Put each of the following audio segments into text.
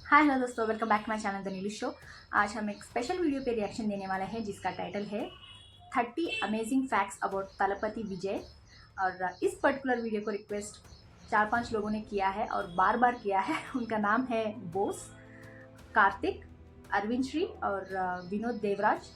हाय hello दोस्तों, welcome back to my channel the Neelu show. आज हम एक स्पेशल वीडियो पे रिएक्शन देने वाले हैं जिसका टाइटल है 30 अमेजिंग फैक्ट्स अबाउट तलपति विजय। और इस पर्टिकुलर वीडियो को रिक्वेस्ट 4-5 लोगों ने किया है और बार बार किया है। उनका नाम है बोस, कार्तिक, अरविंद श्री और Vinod Devraj.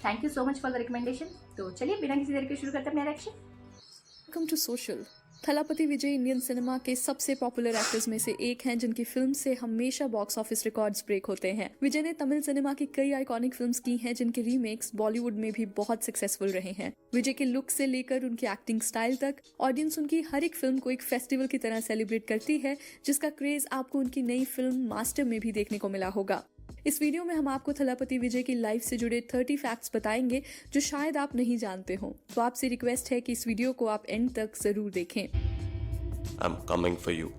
Thank you so much for the recommendation. तो चलिए बिना किसी देर के शुरू करते हैं अपना reaction. Welcome to social. Thalapathy Vijay Indian cinema के सबसे पॉपुलर एक्टर्स में से एक हैं जिनकी फिल्म से हमेशा बॉक्स ऑफिस रिकॉर्ड्स ब्रेक होते हैं। विजय ने तमिल सिनेमा की कई आइकॉनिक फिल्म्स की हैं जिनके रीमेक्स बॉलीवुड में भी बहुत सक्सेसफुल रहे हैं। विजय के लुक से लेकर उनकी एक्टिंग स्टाइल तक ऑडियंस उनकी हर एक फिल्म को एक फेस्टिवल की तरह सेलिब्रेट करती है, जिसका क्रेज आपको उनकी नई फिल्म मास्टर में भी देखने को मिला होगा। इस वीडियो में हम आपको थलापति विजय की लाइफ से जुड़े 30 फैक्ट्स बताएंगे जो शायद आप नहीं जानते हो। तो आपसे रिक्वेस्ट है कि इस वीडियो को आप एंड तक जरूर देखें। I'm coming for you.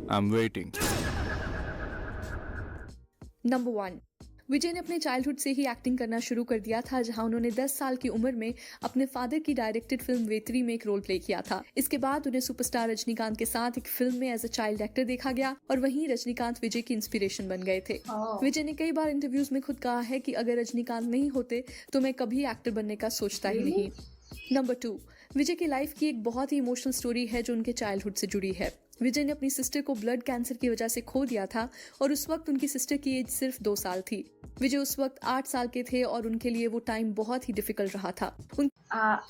I'm waiting. Number 1। विजय ने अपने चाइल्डहुड से ही एक्टिंग करना शुरू कर दिया था, जहां उन्होंने 10 साल की उम्र में अपने फादर की डायरेक्टेड फिल्म वेत्री में एक रोल प्ले किया था। इसके बाद उन्हें सुपरस्टार रजनीकांत के साथ एक फिल्म में एज अ चाइल्ड एक्टर देखा गया और वहीं रजनीकांत विजय की इंस्पिरेशन बन गए थे। विजय ने कई बार इंटरव्यूज में खुद कहा है कि अगर रजनीकांत नहीं होते तो मैं कभी एक्टर बनने का सोचता ही नहीं। नंबर 2। विजय की लाइफ की एक बहुत ही इमोशनल स्टोरी है जो उनके चाइल्डहुड से जुड़ी है। विजय ने अपनी सिस्टर को ब्लड कैंसर की वजह से खो दिया था और उस वक्त उनकी सिस्टर की एज सिर्फ 2 साल थी। विजय उस वक्त 8 साल के थे और उनके लिए वो टाइम बहुत ही डिफिकल्ट रहा था।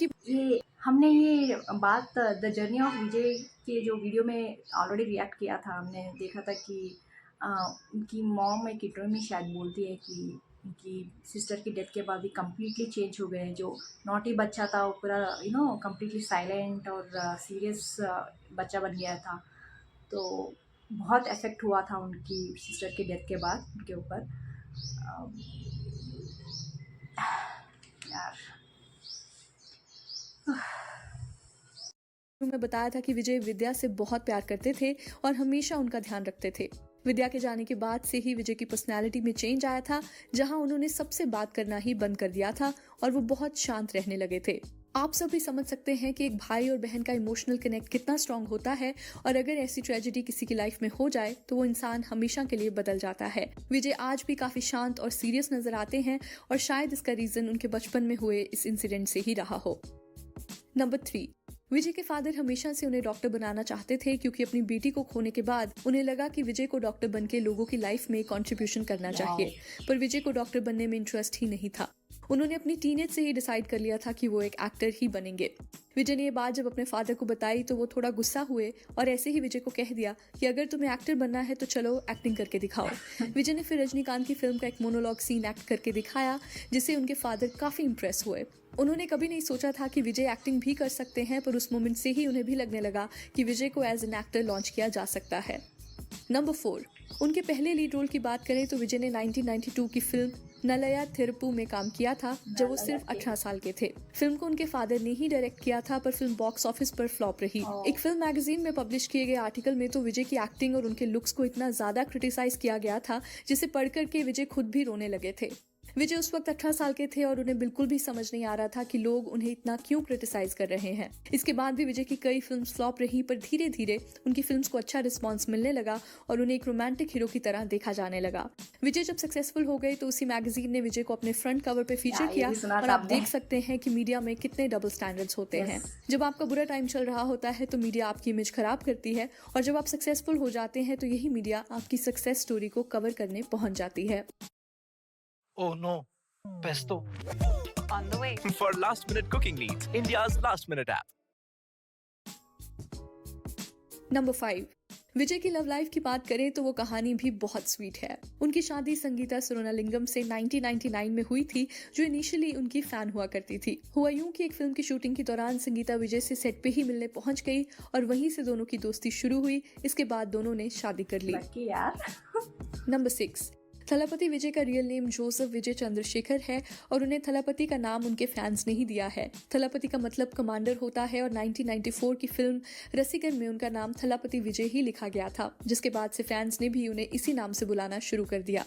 ये हमने ये बात द जर्नी ऑफ विजय के जो वीडियो में ऑलरेडी रिएक्ट किया था। हमने देखा था कि उनकी मॉम एक इंटरव्यू में शायद बोलती है कि उनकी सिस्टर की डेथ के बाद भी कम्प्लीटली चेंज हो गए। जो नॉटी बच्चा था वो पूरा कम्प्लीटली साइलेंट और सीरियस बच्चा बन गया था। तो बहुत इफेक्ट हुआ था उनकी सिस्टर की डेथ के बाद उनके ऊपर। यार में बताया था कि विजय विद्या से बहुत प्यार करते थे और हमेशा उनका ध्यान रखते थे। विद्या के जाने के बाद से ही विजय की पर्सनैलिटी में चेंज आया था, जहां उन्होंने सबसे बात करना ही बंद कर दिया था और वो बहुत शांत रहने लगे थे। आप सब भी समझ सकते हैं कि एक भाई और बहन का इमोशनल कनेक्ट कितना स्ट्रांग होता है और अगर ऐसी ट्रेजेडी किसी की लाइफ में हो जाए तो वो इंसान हमेशा के लिए बदल जाता है। विजय आज भी काफी शांत और सीरियस नजर आते हैं और शायद इसका रीजन उनके बचपन में हुए इस इंसिडेंट से ही रहा हो। नंबर 3। विजय के फादर हमेशा से उन्हें डॉक्टर बनाना चाहते थे क्योंकि अपनी बेटी को खोने के बाद उन्हें लगा कि विजय को डॉक्टर बनके लोगों की लाइफ में कंट्रीब्यूशन करना चाहिए, पर विजय को डॉक्टर बनने में इंटरेस्ट ही नहीं था। उन्होंने अपनी टीनेज से ही डिसाइड कर लिया था कि वो एक एक्टर ही बनेंगे। विजय ने ये बात जब अपने फादर को बताई तो वो थोड़ा गुस्सा हुए और ऐसे ही विजय को कह दिया कि अगर तुम्हें एक्टर बनना है तो चलो एक्टिंग करके दिखाओ। विजय ने फिर रजनीकांत की फिल्म का एक मोनोलॉग सीन एक्ट करके दिखाया, जिससे उनके फादर काफी इंप्रेस हुए। उन्होंने कभी नहीं सोचा था कि विजय एक्टिंग भी कर सकते हैं, पर उस मोमेंट से ही उन्हें भी लगने लगा कि विजय को एज एन एक्टर लॉन्च किया जा सकता है। नंबर 4। उनके पहले लीड रोल की बात करें तो विजय ने 1992 की फिल्म नलया थिरुप्पु में काम किया था जब वो सिर्फ 18 साल के थे। फिल्म को उनके फादर ने ही डायरेक्ट किया था, पर फिल्म बॉक्स ऑफिस पर फ्लॉप रही। एक फिल्म मैगजीन में पब्लिश किए गए आर्टिकल में तो विजय की एक्टिंग और उनके लुक्स को इतना ज्यादा क्रिटिसाइज किया गया था जिसे पढ़कर के विजय खुद भी रोने लगे थे। विजय उस वक्त 18 साल के थे और उन्हें बिल्कुल भी समझ नहीं आ रहा था कि लोग उन्हें इतना क्यों क्रिटिसाइज कर रहे हैं। इसके बाद भी विजय की कई फिल्म्स फ्लॉप रही, पर धीरे धीरे उनकी फिल्म्स को अच्छा रिस्पांस मिलने लगा और उन्हें एक रोमांटिक हीरो की तरह देखा जाने लगा। विजय जब सक्सेसफुल हो गए तो उसी मैगजीन ने विजय को अपने फ्रंट कवर पे फीचर किया और आप देख सकते हैं कि मीडिया में कितने डबल स्टैंडर्ड्स होते हैं। जब आपका बुरा टाइम चल रहा होता है तो मीडिया आपकी इमेज खराब करती है और जब आप सक्सेसफुल हो जाते हैं तो यही मीडिया आपकी सक्सेस स्टोरी को कवर करने पहुंच जाती है। Oh no, pesto. On the way. For last minute cooking needs, India's last minute app. Number 5। विजय की लव लाइफ की बात करें तो वो कहानी भी बहुत स्वीट है। उनकी शादी संगीता सुरोनालिंगम से 1999 में हुई थी, जो इनिशियली उनकी फैन हुआ करती थी। हुआ यूं कि एक फिल्म की शूटिंग के दौरान संगीता विजय से सेट पे ही मिलने पहुंच गई और वहीं से दोनों की दोस्ती शुरू हुई। इसके बाद दोनों ने शादी कर ली। नंबर 6। थलापति विजय का रियल नेम जोसेफ विजय चंद्रशेखर है और उन्हें थलापति का नाम उनके फैंस ने ही दिया है। थलापति का मतलब कमांडर होता है और 1994 की फिल्म रसिकन में उनका नाम थलापति विजय ही लिखा गया था, जिसके बाद से फैंस ने भी उन्हें इसी नाम से बुलाना शुरू कर दिया।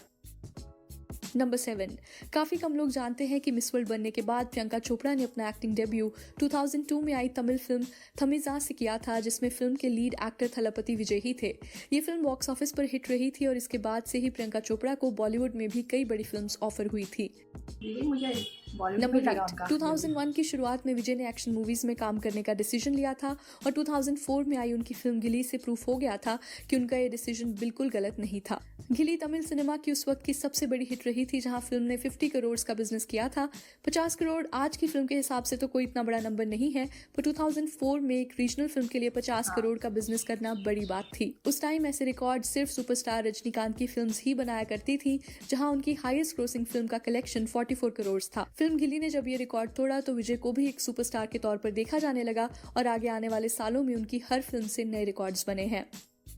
नंबर 7, काफी कम लोग जानते हैं कि मिस वर्ल्ड बनने के बाद प्रियंका चोपड़ा ने अपना एक्टिंग डेब्यू 2002 में आई तमिल फिल्म थमिजा से किया था, जिसमें फिल्म के लीड एक्टर थलपति विजय ही थे। ये फिल्म बॉक्स ऑफिस पर हिट रही थी और इसके बाद से ही प्रियंका चोपड़ा को बॉलीवुड में भी कई बड़ी फिल्म्स ऑफर हुई थी। ये मुझे बॉलीवुड में नंबर लगा 8, उनका 2001 की शुरुआत में विजय ने एक्शन मूवीज में काम करने का डिसीजन लिया था और 2004 में आई उनकी फिल्म गिली से प्रूफ हो गया था कि उनका ये डिसीजन बिल्कुल गलत नहीं था। गिली तमिल सिनेमा की उस वक्त की सबसे बड़ी हिट रही थी, जहां फिल्म ने 50 करोड़ का बिजनेस किया था। 50 करोड़ आज की फिल्म के हिसाब से तो कोई इतना बड़ा नंबर नहीं है, पर 2004 में एक रीजनल फिल्म के लिए 50 करोड़ का बिजनेस करना बड़ी बात थी। उस टाइम ऐसे रिकॉर्ड सिर्फ सुपरस्टार रजनीकांत की फिल्म्स ही बनाया करती थी, जहां उनकी हाईएस्ट ग्रोसिंग फिल्म का कलेक्शन 44 करोड़ था। फिल्म गिली ने जब ये रिकॉर्ड तोड़ा तो विजय को भी एक सुपरस्टार के तौर पर देखा जाने लगा और आगे आने वाले सालों में उनकी हर फिल्म से नए रिकॉर्ड्स बने हैं।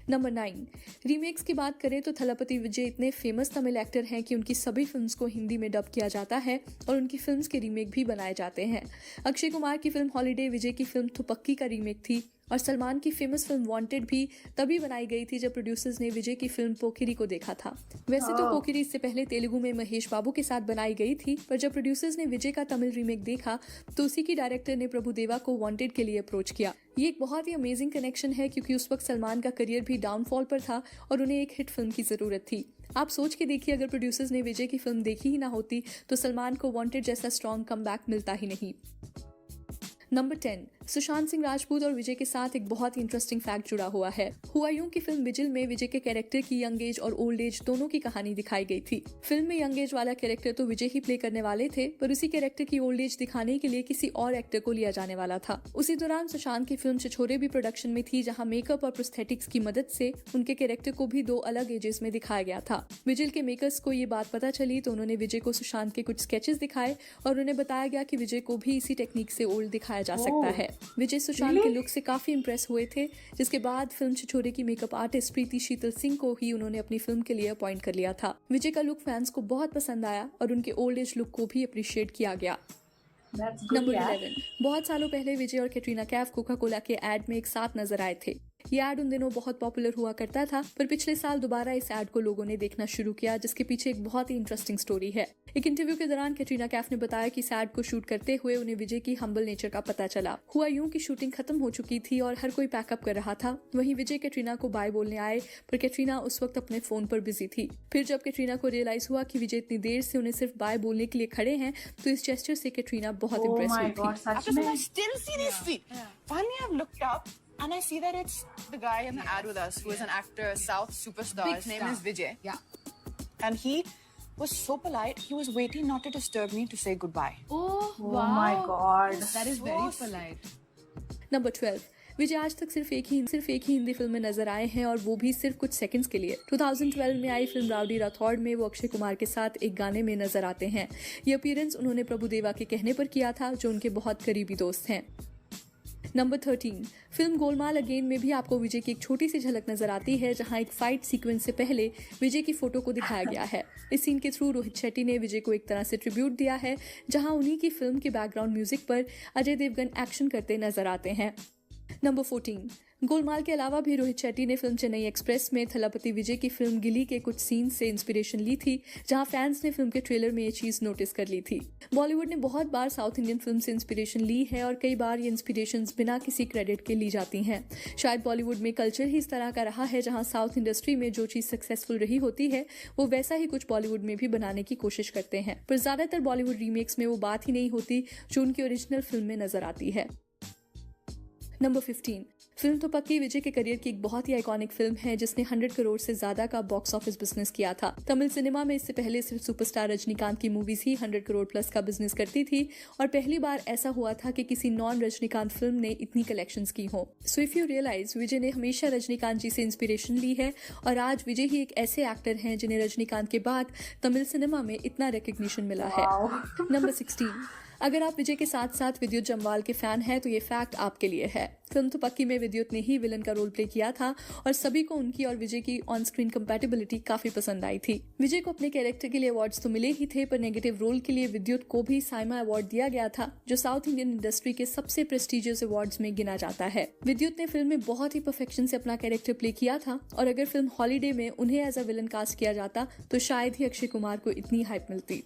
नंबर 9, रीमेक्स की बात करें तो थलपति विजय इतने फेमस तमिल एक्टर हैं कि उनकी सभी फिल्म्स को हिंदी में डब किया जाता है और उनकी फिल्म्स के रीमेक भी बनाए जाते हैं। अक्षय कुमार की फिल्म हॉलीडे विजय की फिल्म थुपक्की का रीमेक थी और सलमान की फेमस फिल्म वांटेड भी तभी बनाई गई थी जब प्रोड्यूसर्स ने विजय की फिल्म पोकिरी को देखा था। वैसे तो पोकिरी इससे पहले तेलुगु में महेश बाबू के साथ बनाई गई थी, पर जब प्रोड्यूसर्स ने विजय का तमिल रीमेक देखा तो उसी की डायरेक्टर ने प्रभुदेवा को वांटेड के लिए अप्रोच किया। ये एक बहुत ही अमेजिंग कनेक्शन है, क्योंकि उस वक्त सलमान का करियर भी डाउनफॉल पर था और उन्हें एक हिट फिल्म की जरूरत थी। आप सोच के देखिए, अगर प्रोड्यूसर्स ने विजय की फिल्म देखी ही ना होती तो सलमान को वांटेड जैसा स्ट्रॉन्ग कमबैक मिलता ही नहीं। नंबर 10, सुशांत सिंह राजपूत और विजय के साथ एक बहुत ही इंटरेस्टिंग फैक्ट जुड़ा हुआ है। हुआ यूं की फिल्म विजिल में विजय के कैरेक्टर की यंग एज और ओल्ड एज दोनों की कहानी दिखाई गई थी। फिल्म में यंग एज वाला कैरेक्टर तो विजय ही प्ले करने वाले थे, पर उसी कैरेक्टर की ओल्ड एज दिखाने के लिए किसी और एक्टर को लिया जाने वाला था। उसी दौरान सुशांत की फिल्म छिछोरे भी प्रोडक्शन में थी, जहाँ मेकअप और प्रोस्थेटिक्स की मदद से उनके कैरेक्टर को भी 2 अलग एजेस में दिखाया गया था। विजिल के मेकर्स को ये बात पता चली तो उन्होंने विजय को सुशांत के कुछ स्केचेस दिखाए और उन्हें बताया गया कि विजय को भी इसी टेक्निक से ओल्ड दिखाया जा सकता है। विजय सुशांत के लुक से काफी इंप्रेस हुए थे, जिसके बाद फिल्म छिछोरे की मेकअप आर्टिस्ट प्रीति शीतल सिंह को ही उन्होंने अपनी फिल्म के लिए अपॉइंट कर लिया था। विजय का लुक फैंस को बहुत पसंद आया और उनके ओल्ड एज लुक को भी अप्रिशिएट किया गया। नंबर 11, बहुत सालों पहले विजय और कैटरीना कैफ कोका कोला के एड में एक साथ नजर आए थे। ये एड उन दिनों बहुत पॉपुलर हुआ करता था, पर पिछले साल दोबारा इस एड को लोगों ने देखना शुरू किया, जिसके पीछे एक बहुत ही इंटरेस्टिंग स्टोरी है। एक इंटरव्यू के दौरान कैटरीना कैफ ने बताया कि इस एड को शूट करते हुए उन्हें विजय की हम्बल नेचर का पता चला। हुआ यूं कि शूटिंग खत्म हो चुकी थी और हर कोई पैकअप कर रहा था। वहीं विजय कैटरीना को बाय बोलने आए, पर कैटरीना उस वक्त अपने फोन पर बिजी थी। फिर जब कैटरीना को रियलाइज हुआ कि विजय इतनी देर से उन्हें सिर्फ बाय बोलने के लिए खड़े हैं, तो इस जेस्चर से कैटरीना बहुत इंप्रेस हुई थी। After some, I still see this tweet. Finally, I've looked up and I see that it's the guy in the ad with us who is an actor, South superstar. His name is Vijay. Yeah. And he was so polite. He was waiting not to disturb me to say goodbye. Oh my God. That is very polite. Number 12, विजय आज तक सिर्फ एक ही Hindi film में नजर आए हैं और वो भी सिर्फ कुछ सेकंड्स के लिए। 2012 में आई फिल्म राउडी राठौड़ में वो अक्षय कुमार के साथ एक गाने में नजर आते हैं। ये अपीयरेंस उन्होंने प्रभुदेवा के कहने पर किया था, जो उनके बहुत करीबी दोस्त हैं। नंबर 13, फिल्म गोलमाल अगेन में भी आपको विजय की एक छोटी सी झलक नजर आती है, जहां एक फाइट सीक्वेंस से पहले विजय की फोटो को दिखाया गया है। इस सीन के थ्रू रोहित शेट्टी ने विजय को एक तरह से ट्रिब्यूट दिया है, जहां उन्हीं की फिल्म के बैकग्राउंड म्यूजिक पर अजय देवगन एक्शन करते नजर आते हैं। नंबर 14, गोलमाल के अलावा भी रोहित शेट्टी ने फिल्म चेन्नई एक्सप्रेस में थलपति विजय की फिल्म गिली के कुछ सीन से इंस्पिरेशन ली थी, जहां फैंस ने फिल्म के ट्रेलर में ये चीज नोटिस कर ली थी। बॉलीवुड ने बहुत बार साउथ इंडियन फिल्म से इंस्पिरेशन ली है और कई बार ये इंस्पिरेशंस बिना किसी क्रेडिट के ली जाती हैं। शायद बॉलीवुड में कल्चर ही इस तरह का रहा है, जहां साउथ इंडस्ट्री में जो चीज सक्सेसफुल रही होती है वो वैसा ही कुछ बॉलीवुड में भी बनाने की कोशिश करते हैं, पर ज्यादातर बॉलीवुड रीमेक्स में वो बात ही नहीं होती जो उनकी ओरिजिनल फिल्म में नजर आती है। नंबर 15, फिल्म तो पक्की विजय के करियर की एक बहुत ही आइकॉनिक फिल्म है, जिसने 100 करोड़ से ज्यादा का बॉक्स ऑफिस बिजनेस किया था। तमिल सिनेमा में इससे पहले सिर्फ सुपरस्टार रजनीकांत की मूवीज ही 100 करोड़ प्लस का बिजनेस करती थी और पहली बार ऐसा हुआ था कि किसी नॉन रजनीकांत फिल्म ने इतनी कलेक्शंस की हो। सो इफ यू रियलाइज, विजय ने हमेशा रजनीकांत जी से इंस्पिरेशन ली है और आज विजय ही एक ऐसे एक्टर हैं जिन्हें रजनीकांत के बाद तमिल सिनेमा में इतना रिकग्निशन मिला है। नंबर 16, अगर आप विजय के साथ साथ विद्युत जम्वाल के फैन हैं तो ये फैक्ट आपके लिए है। फिल्म तो पक्की में विद्युत ने ही विलन का रोल प्ले किया था और सभी को उनकी और विजय की ऑन स्क्रीन कंपैटिबिलिटी काफी पसंद आई थी। विजय को अपने कैरेक्टर के लिए अवार्ड्स तो मिले ही थे, पर नेगेटिव रोल के लिए विद्युत को भी साइमा अवार्ड दिया गया था, जो साउथ इंडियन इंडस्ट्री के सबसे प्रेस्टिजियस अवार्ड्स में गिना जाता है। विद्युत ने फिल्म में बहुत ही परफेक्शन से अपना कैरेक्टर प्ले किया था और अगर फिल्म हॉलीडे में उन्हें एज अ विलन कास्ट किया जाता तो शायद ही अक्षय कुमार को इतनी हाइप मिलती।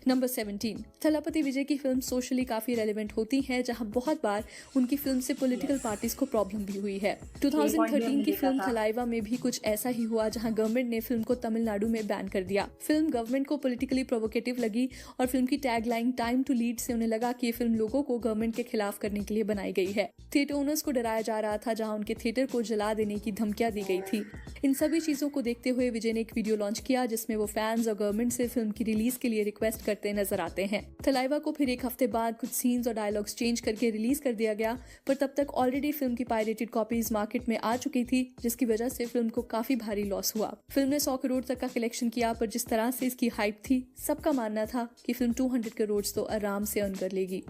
नंबर 17, थलापति विजय की फिल्म सोशली काफी रेलेवेंट होती है, जहां बहुत बार उनकी फिल्म से पॉलिटिकल पार्टीज को प्रॉब्लम भी हुई है। 2013 की फिल्म थलाइवा में भी कुछ ऐसा ही हुआ, जहां गवर्नमेंट ने फिल्म को तमिलनाडु में बैन कर दिया। फिल्म गवर्नमेंट को पॉलिटिकली प्रोवोकेटिव लगी और फिल्म की टैगलाइन टाइम टू लीड से उन्हें लगा कि ये फिल्म लोगों को गवर्नमेंट के खिलाफ करने के लिए बनाई गई है। थिएटर ओनर्स को डराया जा रहा था, जहाँ उनके थिएटर को जला देने की धमकियां दी गई थी। इन सभी चीजों को देखते हुए विजय ने एक वीडियो लॉन्च किया, जिसमें वो फैंस और गवर्नमेंट से फिल्म की रिलीज के लिए रिक्वेस्ट करते नजर आते हैं। थलाइवा को फिर एक हफ्ते बाद कुछ सीन्स और डायलॉग्स चेंज करके रिलीज कर दिया गया, पर तब तक ऑलरेडी फिल्म की पायरेटेड कॉपीज मार्केट में आ चुकी थी, जिसकी वजह से फिल्म को काफी भारी लॉस हुआ। फिल्म ने 100 करोड़ तक का कलेक्शन किया, पर जिस तरह से इसकी हाइप थी, सबका मानना था कि फिल्म 200 करोड़ तो आराम से अर्न कर लेगी।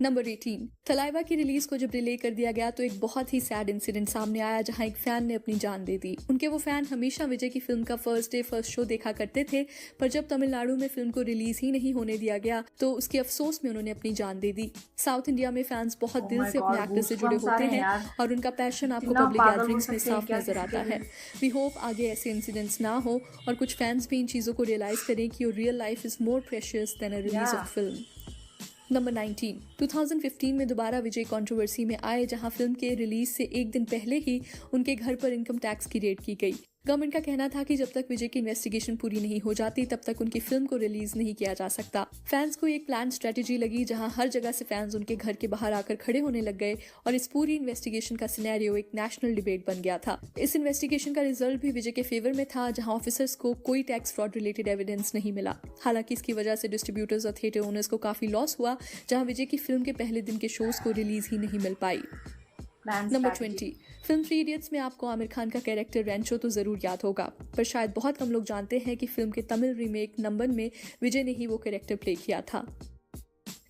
नंबर 18, थलाइवा की रिलीज को जब डिले कर दिया गया तो एक बहुत ही सैड इंसिडेंट सामने आया, जहां एक फैन ने अपनी जान दे दी। उनके वो फैन हमेशा विजय की फिल्म का फर्स्ट डे फर्स्ट शो देखा करते थे, पर जब तमिलनाडु में फिल्म को रिलीज ही नहीं होने दिया गया तो उसके अफसोस में उन्होंने अपनी जान दे दी। साउथ इंडिया में फैंस बहुत दिल से अपने एक्टर से जुड़े होते हैं और उनका पैशन आपको पब्लिक गैदरिंग्स में साफ नजर आता है। वी होप आगे ऐसे इंसिडेंट्स ना हो और कुछ फैंस भी इन चीजों को रियलाइज करें कि real life is more precious than a release of film. Number 19, 2015 में दोबारा विजय कंट्रोवर्सी में आए, जहां फिल्म के रिलीज से एक दिन पहले ही उनके घर पर इनकम टैक्स की रेड की गई। गवर्नमेंट का कहना था कि जब तक विजय की इन्वेस्टिगेशन पूरी नहीं हो जाती तब तक उनकी फिल्म को रिलीज नहीं किया जा सकता। फैंस को एक प्लान स्ट्रेटेजी लगी, जहां हर जगह से फैंस उनके घर के बाहर आकर खड़े होने लग गए और इस पूरी इन्वेस्टिगेशन का सिनेरियो एक नेशनल डिबेट बन गया था। इस इन्वेस्टिगेशन का रिजल्ट भी विजय के फेवर में था, जहां ऑफिसर्स को कोई टैक्स फ्रॉड रिलेटेड एविडेंस नहीं मिला। हालांकि इसकी वजह से डिस्ट्रीब्यूटर्स और थिएटर ओनर्स को काफी लॉस हुआ, जहां विजय की फिल्म के पहले दिन के शोज को रिलीज ही नहीं मिल पाई। नंबर 20, फिल्म 3 इडियट्स में आपको आमिर खान का कैरेक्टर रेंचो तो जरूर याद होगा, पर शायद बहुत कम लोग जानते हैं कि फिल्म के तमिल रीमेक नंबन में विजय ने ही वो कैरेक्टर प्ले किया था।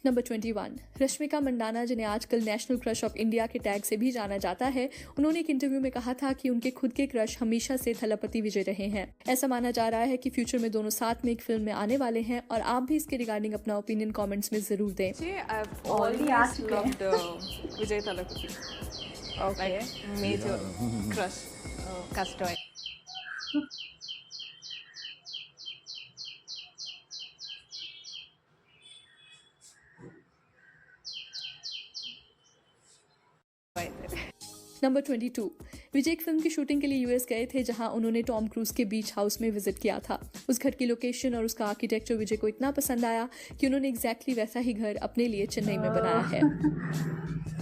नंबर 21, रश्मिका मंडाना, जिन्हें आजकल नेशनल क्रश ऑफ इंडिया के टैग से भी जाना जाता है, उन्होंने एक इंटरव्यू में कहा था कि उनके खुद के क्रश हमेशा से थलापति विजय रहे हैं। ऐसा माना जा रहा है कि फ्यूचर में दोनों साथ में एक फिल्म में आने वाले हैं और आप भी इसके रिगार्डिंग अपना ओपिनियन कमेंट्स में जरूर दें। Vijay Thalapathy. Okay. Like major crush. Castoy. Number 22, विजय एक फिल्म की शूटिंग के लिए यूएस गए थे, जहां उन्होंने टॉम क्रूज के बीच हाउस में विजिट किया था। उस घर की लोकेशन और उसका आर्किटेक्चर विजय को इतना पसंद आया कि उन्होंने एग्जैक्टली वैसा ही घर अपने लिए चेन्नई में बनाया है।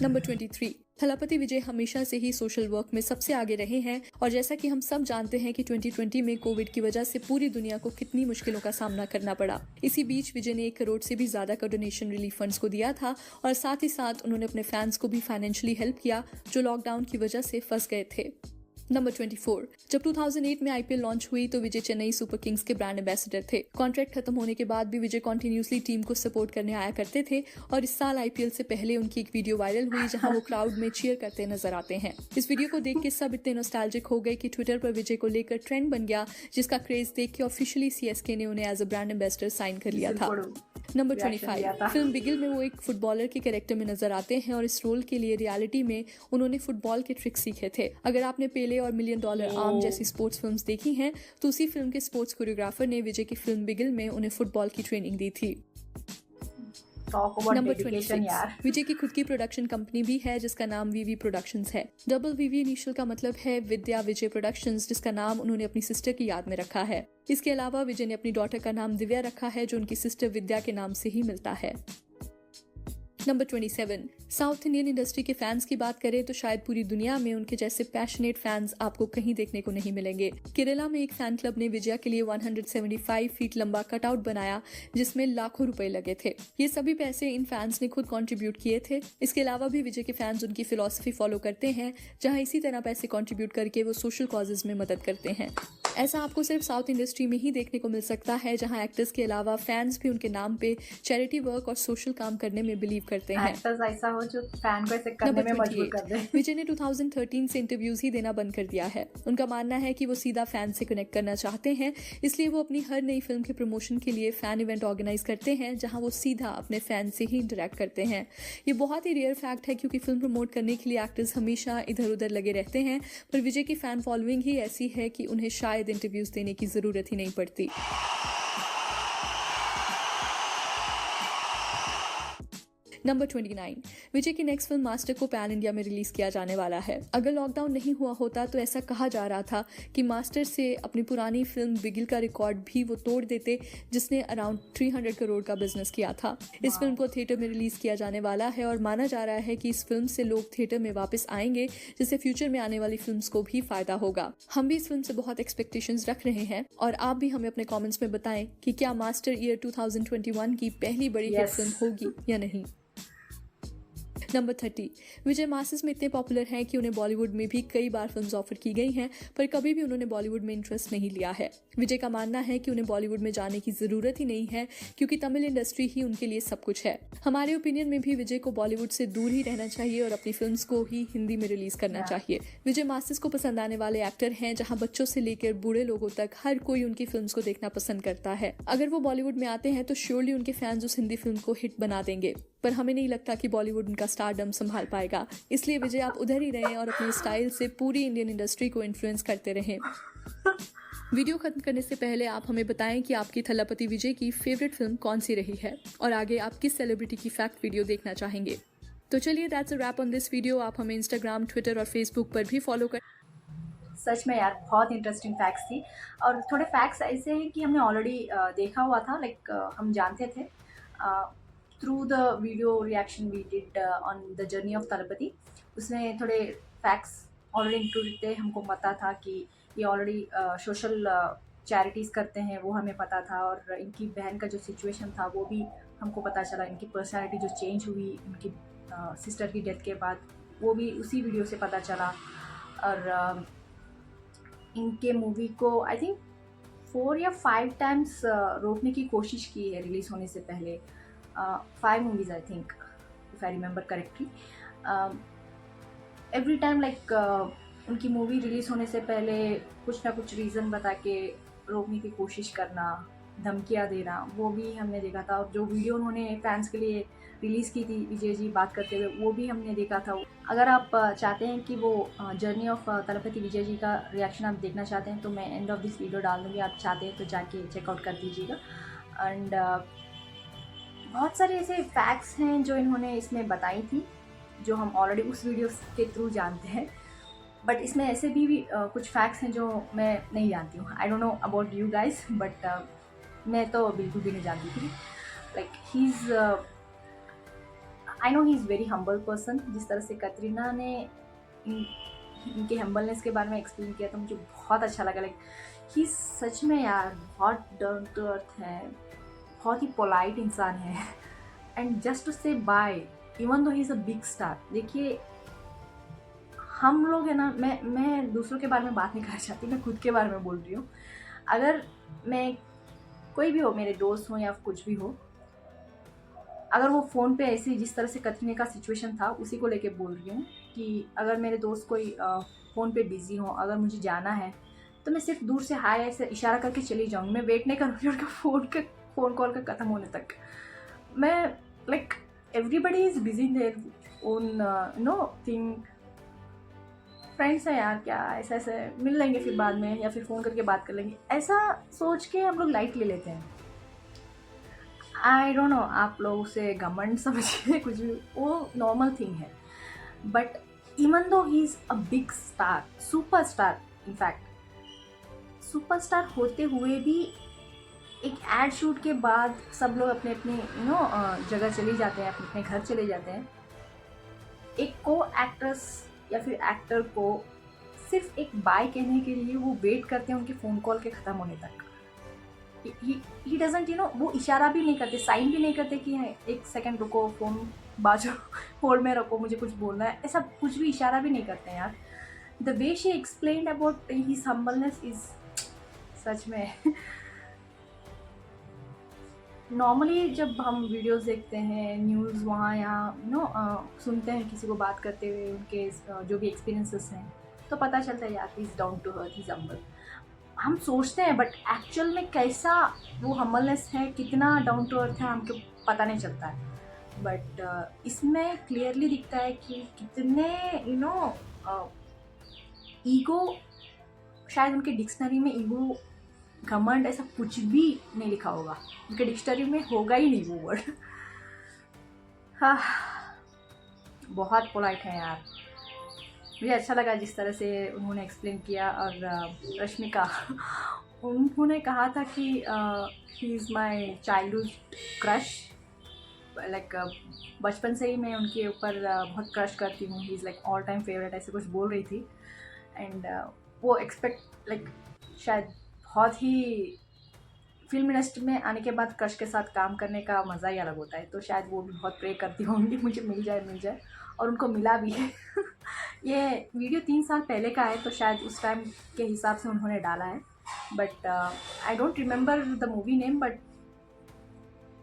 नंबर 23, थलापति विजय हमेशा से ही सोशल वर्क में सबसे आगे रहे हैं और जैसा कि हम सब जानते हैं कि 2020 में कोविड की वजह से पूरी दुनिया को कितनी मुश्किलों का सामना करना पड़ा। इसी बीच विजय ने 1 करोड़ से भी ज्यादा का डोनेशन रिलीफ फंड्स को दिया था और साथ ही साथ उन्होंने अपने फैंस को भी फाइनेंशियली हेल्प किया, जो लॉकडाउन की वजह से फंस गए थे। नंबर 24, जब 2008 में आईपीएल लॉन्च हुई तो विजय चेन्नई सुपर किंग्स के ब्रांड एम्बेसडर थे। कॉन्ट्रैक्ट खत्म होने के बाद भी विजय कंटिन्यूसली टीम को सपोर्ट करने आया करते थे और इस साल आईपीएल से पहले उनकी एक वीडियो वायरल हुई, जहां वो क्राउड में चीयर करते नजर आते हैं। इस वीडियो को देख के सब इतने नॉस्टैल्जिक हो गए कि ट्विटर पर विजय को लेकर ट्रेंड बन गया, जिसका क्रेज देख के ऑफिशियली सीएसके ने उन्हें as a brand ambassador sign कर लिया था। नंबर 25, फिल्म बिगिल में वो एक फुटबॉलर के कैरेक्टर में नजर आते हैं और इस रोल के लिए रियलिटी में उन्होंने फुटबॉल के ट्रिक्स सीखे थे। अगर आपने पेले और $1 मिलियन आर्म जैसी स्पोर्ट्स फिल्म्स देखी हैं तो उसी फिल्म के स्पोर्ट्स कोरियोग्राफर ने विजय की फिल्म बिगिल में उन्हें फुटबॉल की ट्रेनिंग दी थी। नंबर 26, विजय की खुद की प्रोडक्शन कंपनी भी है, जिसका नाम वीवी प्रोडक्शंस है। डबल वीवी इनिशियल का मतलब है विद्या विजय प्रोडक्शंस, जिसका नाम उन्होंने अपनी सिस्टर की याद में रखा है। इसके अलावा विजय ने अपनी डॉटर का नाम दिव्या रखा है, जो उनकी सिस्टर विद्या के नाम से ही मिलता है। नंबर 27, साउथ इंडियन इंडस्ट्री के फैंस की बात करें तो शायद पूरी दुनिया में उनके जैसे पैशनेट फैंस आपको कहीं देखने को नहीं मिलेंगे। केरला में एक फैन क्लब ने विजया के लिए 175 फीट लंबा कटआउट बनाया जिसमें लाखों रुपए लगे थे। ये सभी पैसे इन फैंस ने खुद कंट्रीब्यूट किए थे। इसके अलावा भी विजय के फैंस उनकी फिलॉसफी फॉलो करते हैं, जहां इसी तरह पैसे कंट्रीब्यूट करके वो सोशल कॉजेज में मदद करते हैं। ऐसा आपको सिर्फ साउथ इंडस्ट्री में ही देखने को मिल सकता है, जहां एक्टर्स के अलावा फैंस भी उनके नाम पे चैरिटी वर्क और सोशल काम करने में बिलीव करते हैं। एक्टर्स ऐसा हो जो फैन को ऐसे करने में मजबूर कर दे। विजय ने 2013 से इंटरव्यूज ही देना बंद कर दिया है। उनका मानना है कि वो सीधा फैन से कनेक्ट करना चाहते हैं, इसलिए वो अपनी हर नई फिल्म के प्रमोशन के लिए फैन इवेंट ऑर्गेनाइज करते हैं, जहां वो सीधा अपने फैन से ही इंटरेक्ट करते हैं। ये बहुत ही रेयर फैक्ट है, क्योंकि फिल्म प्रमोट करने के लिए एक्टर्स हमेशा इधर उधर लगे रहते हैं, पर विजय की फैन फॉलोइंग ही ऐसी है कि उन्हें शायद इंटरव्यूज देने की जरूरत ही नहीं पड़ती। नंबर 29, विजय की नेक्स्ट फिल्म मास्टर को पैन इंडिया में रिलीज किया जाने वाला है। अगर लॉकडाउन नहीं हुआ होता तो ऐसा कहा जा रहा था कि मास्टर से अपनी पुरानी फिल्म बिगिल का रिकॉर्ड भी वो तोड़ देते, जिसने अराउंड 300 करोड़ का बिजनेस किया था। इस फिल्म को थिएटर में रिलीज किया जाने वाला है और माना जा रहा है कि इस फिल्म से लोग थिएटर में वापस आएंगे, जिससे फ्यूचर में आने वाली फिल्म्स को भी फायदा होगा। हम भी इस फिल्म से बहुत एक्सपेक्टेशंस रख रहे हैं और आप भी हमें अपने कमेंट्स में बताएं कि क्या मास्टर ईयर 2021 की पहली बड़ी हिट फिल्म होगी या नहीं। नंबर 30, विजय मासेस में इतने पॉपुलर हैं कि उन्हें बॉलीवुड में भी कई बार फिल्म्स ऑफर की गई हैं, पर कभी भी उन्होंने बॉलीवुड में इंटरेस्ट नहीं लिया है। विजय का मानना है कि उन्हें बॉलीवुड में जाने की जरूरत ही नहीं है, क्योंकि तमिल इंडस्ट्री ही उनके लिए सब कुछ है। हमारे ओपिनियन में भी विजय को बॉलीवुड से दूर ही रहना चाहिए और अपनी फिल्म्स को ही हिंदी में रिलीज करना चाहिए। विजय मासेस को पसंद आने वाले एक्टर हैं, जहाँ बच्चों से लेकर बूढ़े लोगों तक हर कोई उनकी फिल्म्स को देखना पसंद करता है। अगर वो बॉलीवुड में आते हैं तो श्योरली उनके फैंस उस हिंदी फिल्म को हिट बना देंगे, पर हमें नहीं लगता कि बॉलीवुड उनका स्टारडम संभाल पाएगा। इसलिए विजय आप उधर ही रहें और अपने स्टाइल से पूरी इंडियन इंडस्ट्री को इन्फ्लुएंस करते रहें। वीडियो खत्म करने से पहले आप हमें बताएं कि आपकी थलापति विजय की फेवरेट फिल्म कौन सी रही है और आगे आप किस सेलिब्रिटी की फैक्ट वीडियो देखना चाहेंगे। तो चलिए, that's a wrap on this video. आप हमें इंस्टाग्राम, ट्विटर और फेसबुक पर भी फॉलो कर। सच में यार बहुत इंटरेस्टिंग फैक्ट्स थी, और थोड़े फैक्ट्स ऐसे हैं कि हमने ऑलरेडी देखा हुआ था, लाइक हम जानते थे through the video reaction we did on the journey of Thalapathy. उसमें थोड़े फैक्ट्स ऑलरेडी इंक्लूडेड थे। हमको पता था कि ये ऑलरेडी सोशल चैरिटीज़ करते हैं, वो हमें पता था, और इनकी बहन का जो सिचुएशन था वो भी हमको पता चला। इनकी पर्सनैलिटी जो चेंज हुई इनकी सिस्टर की डेथ के बाद, वो भी उसी वीडियो से पता चला। और इनके मूवी को आई थिंक 4 या 5 टाइम्स रोकने की कोशिश की है रिलीज़ होने से पहले। 5 movies I think, if I remember correctly. Every time like उनकी मूवी रिलीज़ होने से पहले कुछ ना कुछ रीज़न बता के रोकने की कोशिश करना, धमकियाँ देना, वो भी हमने देखा था। और जो वीडियो उन्होंने फैंस के लिए रिलीज़ की थी विजय जी बात करते हुए, वो भी हमने देखा था। अगर आप चाहते हैं कि वो जर्नी ऑफ तलपति विजय जी का रिएक्शन आप देखना चाहते हैं तो मैं एंड ऑफ दिस वीडियो डाल दूँगी, आप चाहते हैं तो जाके चेकआउट कर दीजिएगा। एंड बहुत सारे ऐसे फैक्ट्स हैं जो इन्होंने इसमें बताई थी, जो हम ऑलरेडी उस वीडियो के थ्रू जानते हैं, बट इसमें ऐसे भी कुछ फैक्ट्स हैं जो मैं नहीं जानती हूँ। I don't know about you guys, but मैं तो बिल्कुल भी नहीं जानती थी। Like he is, I know he is very humble person. जिस तरह से कतरीना ने इनके हम्बलनेस के बारे में एक्सप्लेन किया था, मुझे बहुत अच्छा लगा। लाइक ही सच में यार बहुत डाउन टू अर्थ है, बहुत ही पोलाइट इंसान है। And just to say by even though he is a big star. देखिए हम लोग है ना, मैं दूसरों के बारे में बात नहीं करना चाहती, मैं खुद के बारे में बोल रही हूँ। अगर मैं कोई भी हो, मेरे दोस्त हो या कुछ भी हो, अगर वो फ़ोन पे ऐसे जिस तरह से कतरीना का सिचुएशन था उसी को लेके बोल रही हूँ कि अगर मेरे दोस्त कोई फ़ोन पे बिज़ी हो, अगर मुझे जाना है तो मैं सिर्फ दूर से हाय ऐसे इशारा करके चली जाऊँगी। मैं वेट नहीं करूँगी उनका फ़ोन कॉल का ख़त्म होने तक। मैं like everybody is busy in their own know thing. Friends हैं यार, क्या ऐसा ऐसे मिल लेंगे फिर बाद में, या फिर फ़ोन करके बात कर लेंगे, ऐसा सोच के हम लोग लाइट ले लेते हैं। आई डोंट नो, आप लोग उसे घमंड समझिए कुछ भी, वो नॉर्मल थिंग है। But even though he is a big star, super star, in fact super star होते हुए भी एक एड शूट के बाद सब लोग अपने अपने जगह चले जाते हैं, अपने अपने घर चले जाते हैं। एक को एक्ट्रेस या फिर एक्टर को सिर्फ एक बाय कहने के लिए वो वेट करते हैं उनके फ़ोन कॉल के ख़त्म होने तक। ही डजंट वो इशारा भी नहीं करते, साइन भी नहीं करते कि एक सेकंड रुको, फ़ोन बाजू होल्ड में रखो, मुझे कुछ बोलना है, ऐसा कुछ भी इशारा भी नहीं करते हैं यार। The way she explained about his humbleness is such में नॉर्मली जब हम वीडियोस देखते हैं, न्यूज़ वहाँ यहाँ सुनते हैं किसी को बात करते हुए, उनके जो भी एक्सपीरियंसेस हैं, तो पता चलता है यार is down to earth, is humble. हम सोचते हैं बट एक्चुअल में कैसा वो हम्बलनेस है, कितना डाउन टू अर्थ है, हमको पता नहीं चलता है। बट इसमें क्लियरली दिखता है कि कितने ईगो, शायद उनके डिक्शनरी में ईगो, घमंड ऐसा कुछ भी नहीं लिखा होगा, उनके डिक्शनरी में होगा ही नहीं वो वर्ड। हाँ, बहुत पोलाइट है यार। मुझे अच्छा लगा जिस तरह से उन्होंने एक्सप्लेन किया। और रश्मिका उन्होंने कहा था कि he is my childhood crush, like बचपन से ही मैं उनके ऊपर बहुत क्रश करती हूँ, he is like all time favourite, ऐसे कुछ बोल रही थी। एंड वो एक्सपेक्ट लाइक शायद बहुत ही फिल्म इंडस्ट्री में आने के बाद क्रश के साथ काम करने का मज़ा ही अलग होता है, तो शायद वो भी बहुत प्रे करती होंगी मुझे मिल जाए, और उनको मिला भी है। ये वीडियो 3 साल पहले का है, तो शायद उस टाइम के हिसाब से उन्होंने डाला है। But I don't remember the movie name, but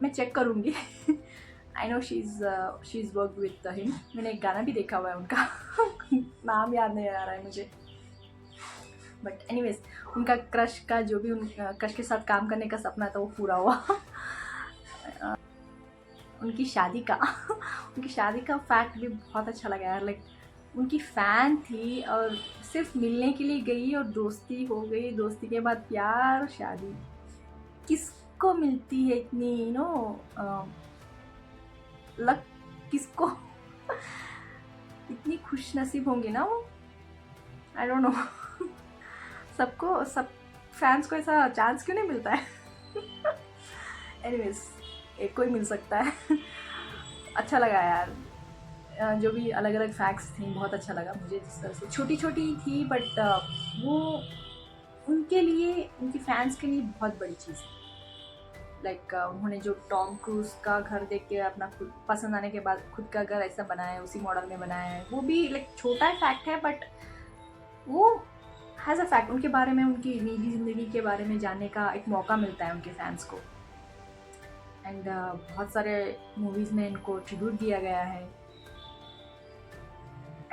मैं चेक करूँगी। I know she is work with him, मैंने एक गाना भी देखा हुआ है उनका। नाम याद नहीं आ रहा है मुझे, बट एनीवेज उनका क्रश का जो भी क्रश के साथ काम करने का सपना था वो पूरा हुआ। उनकी शादी का फैक्ट भी बहुत अच्छा लगा यार। लाइक उनकी फ़ैन थी और सिर्फ मिलने के लिए गई और दोस्ती हो गई, दोस्ती के बाद प्यार, शादी। किसको मिलती है इतनी लक, किसको इतनी खुश नसीब होंगे ना वो, आई डोंट नो। सब फैंस को ऐसा चांस क्यों नहीं मिलता है? एनीवेज एक को ही मिल सकता है। अच्छा लगा यार, जो भी अलग अलग फैक्ट्स थी बहुत अच्छा लगा मुझे, जिस तरह से छोटी छोटी थी बट वो उनके लिए, उनकी फैंस के लिए बहुत बड़ी चीज़ है। लाइक उन्होंने जो टॉम क्रूज का घर देख के अपना खुद पसंद आने के बाद खुद का घर ऐसा बनाया है, उसी मॉडल में बनाया है, वो भी लाइक छोटा फैक्ट है बट वो हैज़ अ फैक्ट। उनके बारे में, उनकी निजी ज़िंदगी के बारे में जानने का एक मौका मिलता है उनके फैंस को। एंड बहुत सारे मूवीज़ में इनको ट्रिब्यूट दिया गया है।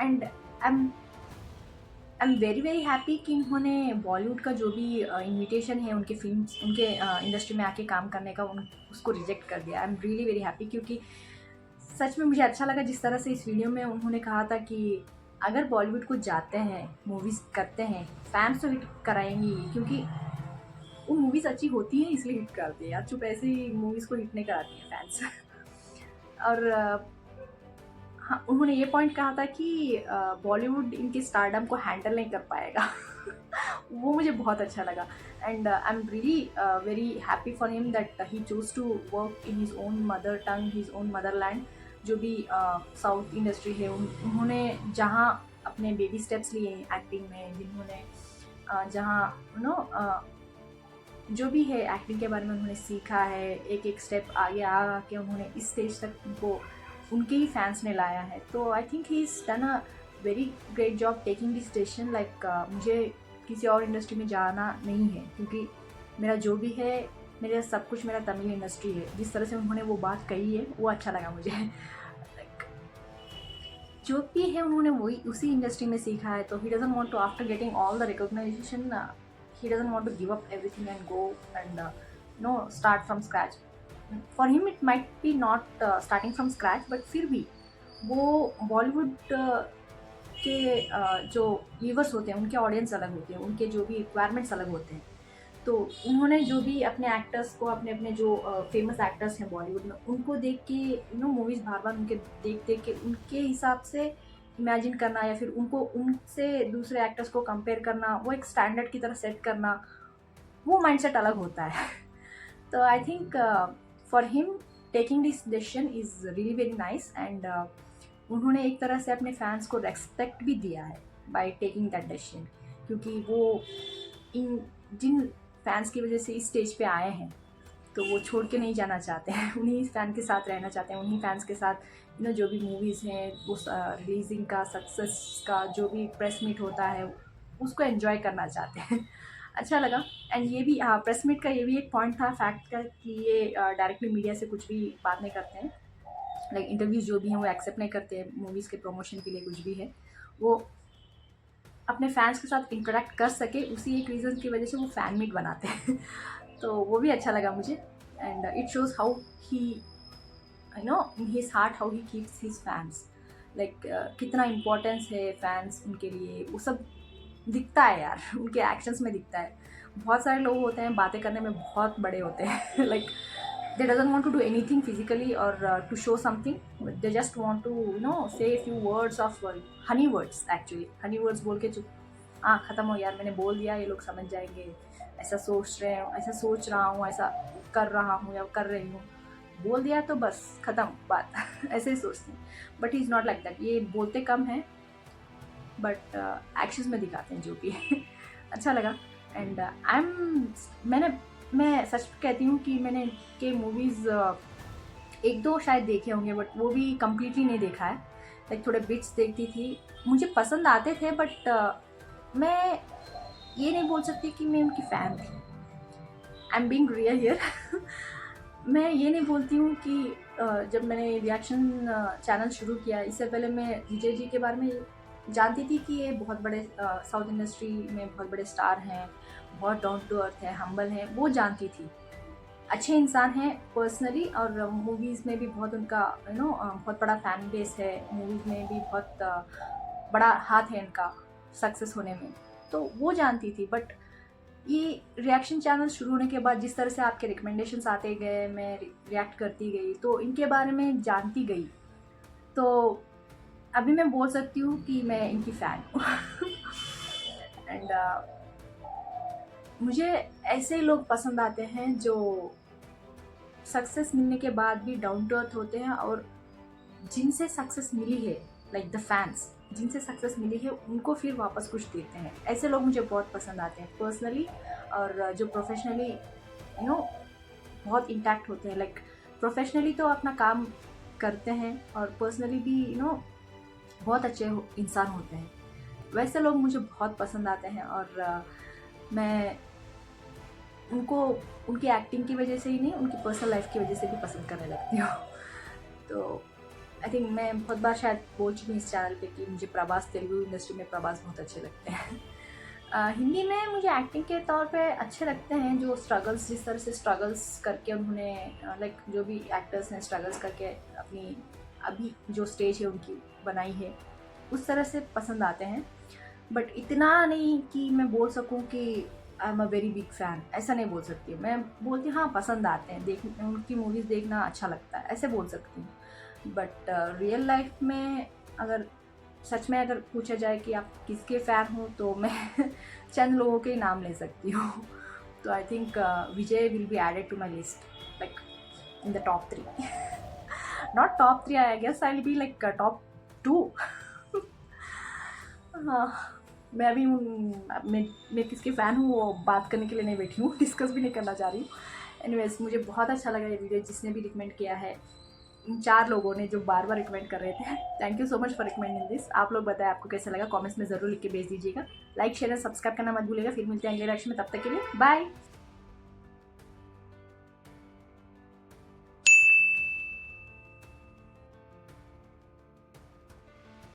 And I am very happy कि इन्होंने बॉलीवुड का जो भी इन्विटेशन है उनके फिल्म्स, उनके इंडस्ट्री में आके काम करने का, उसको रिजेक्ट कर दिया। आई एम रियली वेरी हैप्पी, क्योंकि सच में मुझे अच्छा लगा जिस तरह से इस वीडियो में उन्होंने कहा था कि अगर बॉलीवुड को जाते हैं, मूवीज़ करते हैं, फैंस तो हिट कराएंगी, क्योंकि वो मूवीज़ अच्छी होती हैं इसलिए हिट करती है यार, चुप ऐसी मूवीज़ को हिट नहीं कराती हैं फैंस। और हाँ, उन्होंने ये पॉइंट कहा था कि बॉलीवुड इनके स्टारडम को हैंडल नहीं कर पाएगा। वो मुझे बहुत अच्छा लगा। And I am really very happy for him that he choose to work in his own mother tongue, his own motherland. जो भी साउथ इंडस्ट्री है, उन्होंने जहाँ अपने बेबी स्टेप्स लिए एक्टिंग में, जिन्होंने जहाँ जो भी है एक्टिंग के बारे में उन्होंने सीखा है, एक एक स्टेप आगे आ के उन्होंने इस स्टेज तक उनको उनके ही फैंस ने लाया है। तो I think he is done a very great job taking this station. Like मुझे किसी और इंडस्ट्री में जाना नहीं है, क्योंकि मेरा जो भी है, मेरा सब कुछ मेरा तमिल इंडस्ट्री है। जिस तरह से उन्होंने वो बात कही है वो अच्छा लगा मुझे। लाइक जो भी है उन्होंने वही उसी इंडस्ट्री में सीखा है, तो he doesn't want to, after getting all the recognisation, he doesn't want to give up everything and go and start from scratch. For him it might be not starting from scratch, but फिर भी वो बॉलीवुड के जो viewers होते हैं, उनके audience अलग होते हैं, उनके जो भी रिक्वायरमेंट्स अलग होते हैं। तो उन्होंने जो भी अपने एक्टर्स को, अपने जो फेमस एक्टर्स हैं बॉलीवुड में, उनको देख के मूवीज़ बार बार उनके देख के उनके हिसाब से इमेजिन करना, या फिर उनको उनसे दूसरे एक्टर्स को कंपेयर करना, वो एक स्टैंडर्ड की तरह सेट करना, वो माइंडसेट अलग होता है। तो I think for him taking this decision is really very nice and उन्होंने एक तरह से अपने फैंस को रेस्पेक्ट भी दिया है बाय टेकिंग दैट डिसीजन, क्योंकि वो इन जिन फैंस की वजह से इस स्टेज पे आए हैं तो वो छोड़ के नहीं जाना चाहते हैं, उन्हीं फैन के साथ रहना चाहते हैं, उन्हीं फैंस के साथ जो भी मूवीज़ हैं उस रिलीजिंग का, सक्सेस का जो भी प्रेस मीट होता है उसको एंजॉय करना चाहते हैं। अच्छा लगा। एंड ये भी प्रेस मीट का ये भी एक पॉइंट था फैक्ट का कि ये डायरेक्टली मीडिया से कुछ भी बात नहीं करते हैं, लाइक इंटरव्यूज़ जो भी हैं वो एक्सेप्ट नहीं करते हैं, मूवीज़ के प्रमोशन के लिए कुछ भी है वो अपने फैंस के साथ इंटरेक्ट कर सके, उसी एक रीज़न की वजह से वो फ़ैन मीट बनाते हैं। तो वो भी अच्छा लगा मुझे and it shows how he in his heart how he keeps his fans, like कितना इम्पोर्टेंस है फैंस उनके लिए, वो सब दिखता है यार, उनके एक्शंस में दिखता है। बहुत सारे लोग होते हैं बातें करने में बहुत बड़े होते हैं like they doesn't want to do anything physically or to show something, but they just want to say a few words of honey words, actually honey words बोल के चुप ख़त्म हो यार, मैंने बोल दिया, ये लोग समझ जाएंगे, ऐसा सोच रहे हो, ऐसा सोच रहा हूँ, ऐसा कर रहा हूँ या कर रही हूँ, बोल दिया तो बस ख़त्म बात ऐसे ही सोचते हैं। But he is not like that, ये बोलते कम हैं बट एक्शंस में दिखाते हैं जो भी है। अच्छा लगा एंड मैं सच कहती हूँ कि मैंने के मूवीज़ एक दो शायद देखे होंगे बट वो भी कम्प्लीटली नहीं देखा है, लाइक थोड़े बिट्स देखती थी, मुझे पसंद आते थे बट मैं ये नहीं बोल सकती कि मैं उनकी फ़ैन थी। I am being real here. मैं ये नहीं बोलती हूँ कि जब मैंने रिएक्शन चैनल शुरू किया इससे पहले मैं विजय जी के बारे में जानती थी कि ये बहुत बड़े साउथ इंडस्ट्री में बहुत बड़े स्टार हैं, बहुत डाउन टू अर्थ है, हम्बल हैं, वो जानती थी, अच्छे इंसान हैं पर्सनली, और मूवीज़ में भी बहुत उनका बहुत बड़ा फैन बेस है, मूवीज़ में भी बहुत बड़ा हाथ है इनका सक्सेस होने में, तो वो जानती थी। बट ये रिएक्शन चैनल शुरू होने के बाद जिस तरह से आपके रिकमेंडेशंस आते गए, मैं रिएक्ट करती गई तो इनके बारे में जानती गई, तो अभी मैं बोल सकती हूँ कि मैं इनकी फ़ैन हूँ। एंड मुझे ऐसे लोग पसंद आते हैं जो सक्सेस मिलने के बाद भी डाउन टू अर्थ होते हैं और जिनसे सक्सेस मिली है, लाइक द फैंस जिनसे सक्सेस मिली है उनको फिर वापस कुछ देते हैं, ऐसे लोग मुझे बहुत पसंद आते हैं पर्सनली, और जो प्रोफेशनली बहुत इंटैक्ट होते हैं, लाइक प्रोफेशनली तो अपना काम करते हैं और पर्सनली भी बहुत अच्छे इंसान होते हैं, वैसे लोग मुझे बहुत पसंद आते हैं। और मैं उनको उनकी एक्टिंग की वजह से ही नहीं, उनकी पर्सनल लाइफ की वजह से भी पसंद करने लगती हूँ। तो आई थिंक मैं बहुत बार शायद बोल चुकी हूँ इस चैनल पे कि मुझे प्रभास, तेलुगु इंडस्ट्री में प्रभास बहुत अच्छे लगते हैं। हिंदी में मुझे एक्टिंग के तौर पे अच्छे लगते हैं जो स्ट्रगल्स, जिस तरह से स्ट्रगल्स करके उन्होंने लाइक जो भी एक्टर्स हैं स्ट्रगल्स करके अपनी अभी जो स्टेज है उनकी बनाई है, उस तरह से पसंद आते हैं। बट इतना नहीं कि मैं बोल सकूं कि I am a very big fan, ऐसा नहीं बोल सकती हूँ। मैं बोलती हूँ हाँ पसंद आते हैं, उनकी मूवीज़ देखना अच्छा लगता है, ऐसे बोल सकती हूँ। बट रियल लाइफ में अगर सच में अगर पूछा जाए कि आप किसके फ़ैन हो तो मैं चंद लोगों के नाम ले सकती हूँ। तो I think Vijay will be added to my list, like in the top 3। Not top 3, I guess I will be like top 2। हाँ, मैं अभी मैं किसके फ़ैन हूँ वो बात करने के लिए नहीं बैठी हूँ, डिस्कस भी नहीं करना चाह रही हूँ। एनीवेज मुझे बहुत अच्छा लगा ये वीडियो, जिसने भी रिकमेंड किया है, इन 4 लोगों ने जो बार बार रिकमेंड कर रहे थे, thank you so much for recommending this. आप लोग बताएं आपको कैसा लगा, कमेंट्स में ज़रूर लिख के भेज दीजिएगा। लाइक शेयर एंड सब्सक्राइब करना मत भूलिएगा। फिर मिलते हैं अगले रिएक्शन में, तब तक के लिए बाय।